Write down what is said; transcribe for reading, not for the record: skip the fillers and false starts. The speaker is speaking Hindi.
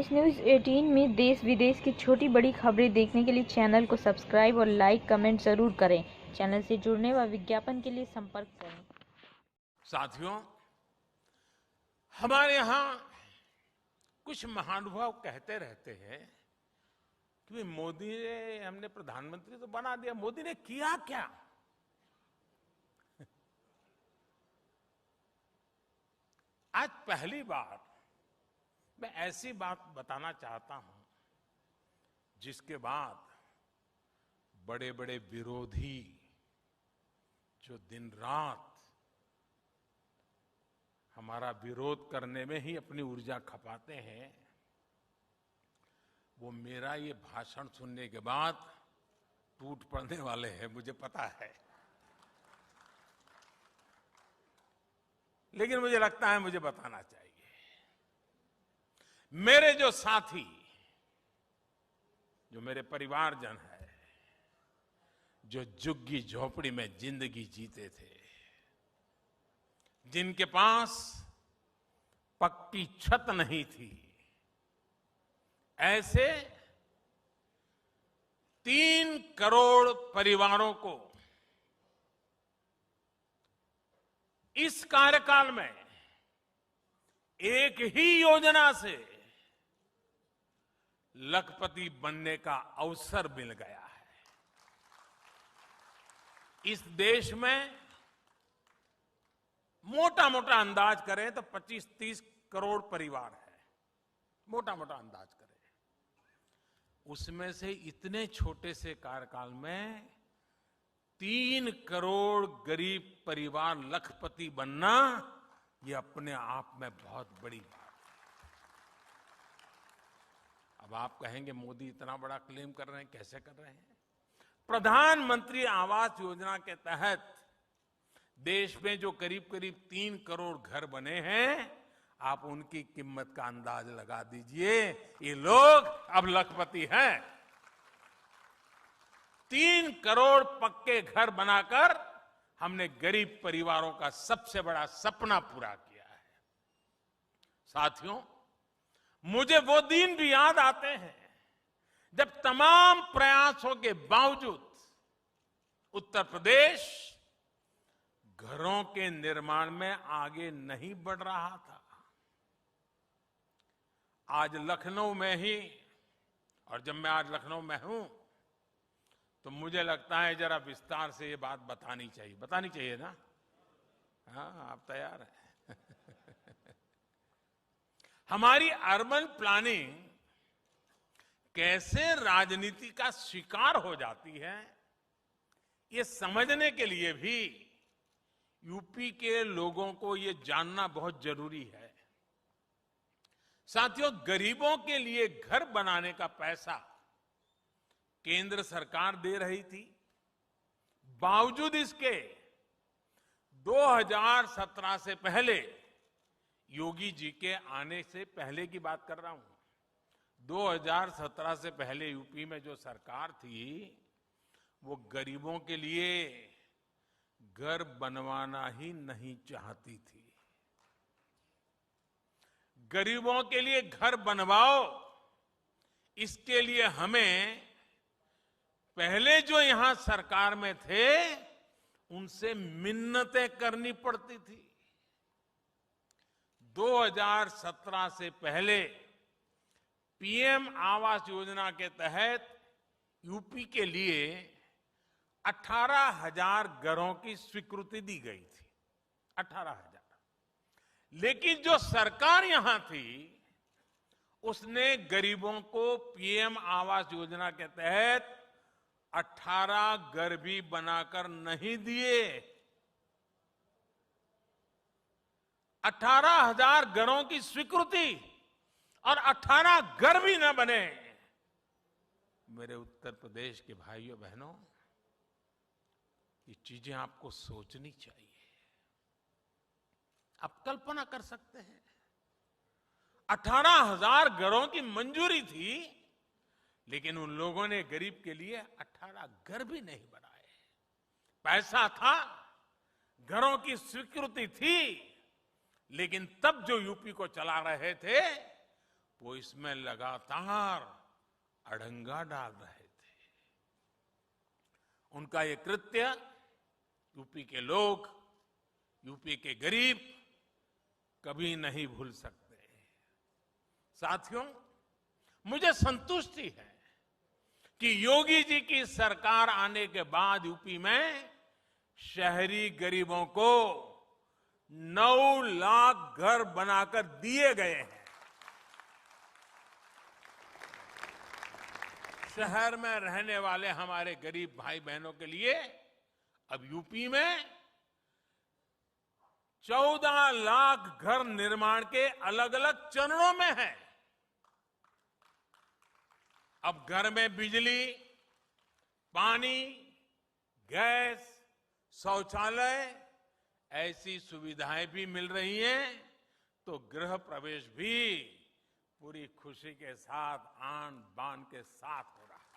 वॉइस न्यूज़ 18 में देश विदेश की छोटी बड़ी खबरें देखने के लिए चैनल को सब्सक्राइब और लाइक कमेंट जरूर करें। चैनल से जुड़ने व विज्ञापन के लिए संपर्क करें। साथियों, हमारे यहाँ कुछ महानुभाव कहते रहते हैं कि मोदी ने हमने प्रधानमंत्री तो बना दिया, मोदी ने किया क्या? आज पहली बार मैं ऐसी बात बताना चाहता हूं जिसके बाद बड़े बड़े विरोधी जो दिन रात हमारा विरोध करने में ही अपनी ऊर्जा खपाते हैं, वो मेरा ये भाषण सुनने के बाद टूट पड़ने वाले हैं, मुझे पता है। लेकिन मुझे लगता है मुझे बताना चाहिए। मेरे जो साथी, जो मेरे परिवारजन है, जो झुग्गी झोपड़ी में जिंदगी जीते थे, जिनके पास पक्की छत नहीं थी, ऐसे 3 करोड़ परिवारों को इस कार्यकाल में एक ही योजना से लखपति बनने का अवसर मिल गया है। इस देश में मोटा मोटा अंदाज करें तो 25-30 करोड़ परिवार है, मोटा मोटा अंदाज करें। उसमें से इतने छोटे से कार्यकाल में 3 करोड़ गरीब परिवार लखपति बनना, ये अपने आप में बहुत बड़ी बात है। अब आप कहेंगे मोदी इतना बड़ा क्लेम कर रहे हैं, कैसे कर रहे हैं? प्रधानमंत्री आवास योजना के तहत देश में जो करीब करीब 3 करोड़ घर बने हैं, आप उनकी कीमत का अंदाज लगा दीजिए। ये लोग अब लखपति हैं। 3 करोड़ पक्के घर बनाकर हमने गरीब परिवारों का सबसे बड़ा सपना पूरा किया है। साथियों, मुझे वो दिन भी याद आते हैं जब तमाम प्रयासों के बावजूद उत्तर प्रदेश घरों के निर्माण में आगे नहीं बढ़ रहा था। आज लखनऊ में ही, और जब मैं आज लखनऊ में हूं तो मुझे लगता है जरा विस्तार से ये बात बतानी चाहिए ना? हाँ, आप तैयार हैं? हमारी अर्बन प्लानिंग कैसे राजनीति का शिकार हो जाती है, ये समझने के लिए भी यूपी के लोगों को ये जानना बहुत जरूरी है। साथियों, गरीबों के लिए घर बनाने का पैसा केंद्र सरकार दे रही थी। बावजूद इसके 2017 से पहले, योगी जी के आने से पहले की बात कर रहा हूं, 2017 से पहले यूपी में जो सरकार थी, वो गरीबों के लिए घर बनवाना ही नहीं चाहती थी। गरीबों के लिए घर बनवाओ, इसके लिए हमें पहले जो यहां सरकार में थे उनसे मिन्नतें करनी पड़ती थी। 2017 से पहले पीएम आवास योजना के तहत यूपी के लिए 18,000 घरों की स्वीकृति दी गई थी। 18,000। लेकिन जो सरकार यहां थी, उसने गरीबों को पीएम आवास योजना के तहत 18 घर भी बनाकर नहीं दिए। 18,000 घरों की स्वीकृति और 18 घर भी न बने। मेरे उत्तर प्रदेश के भाइयों बहनों, ये चीजें आपको सोचनी चाहिए। आप कल्पना कर सकते हैं, 18,000 घरों की मंजूरी थी, लेकिन उन लोगों ने गरीब के लिए 18 घर भी नहीं बनाए। पैसा था, घरों की स्वीकृति थी, लेकिन तब जो यूपी को चला रहे थे, वो इसमें लगातार अड़ंगा डाल रहे थे। उनका ये कृत्य यूपी के लोग, यूपी के गरीब कभी नहीं भूल सकते। साथियों, मुझे संतुष्टि है कि योगी जी की सरकार आने के बाद यूपी में शहरी गरीबों को 9 लाख घर बनाकर दिए गए हैं। शहर में रहने वाले हमारे गरीब भाई बहनों के लिए अब यूपी में 14 लाख घर निर्माण के अलग अलग चरणों में है। अब घर में बिजली, पानी, गैस, शौचालय ऐसी सुविधाएं भी मिल रही हैं, तो गृह प्रवेश भी पूरी खुशी के साथ, आन बान के साथ हो रहा है।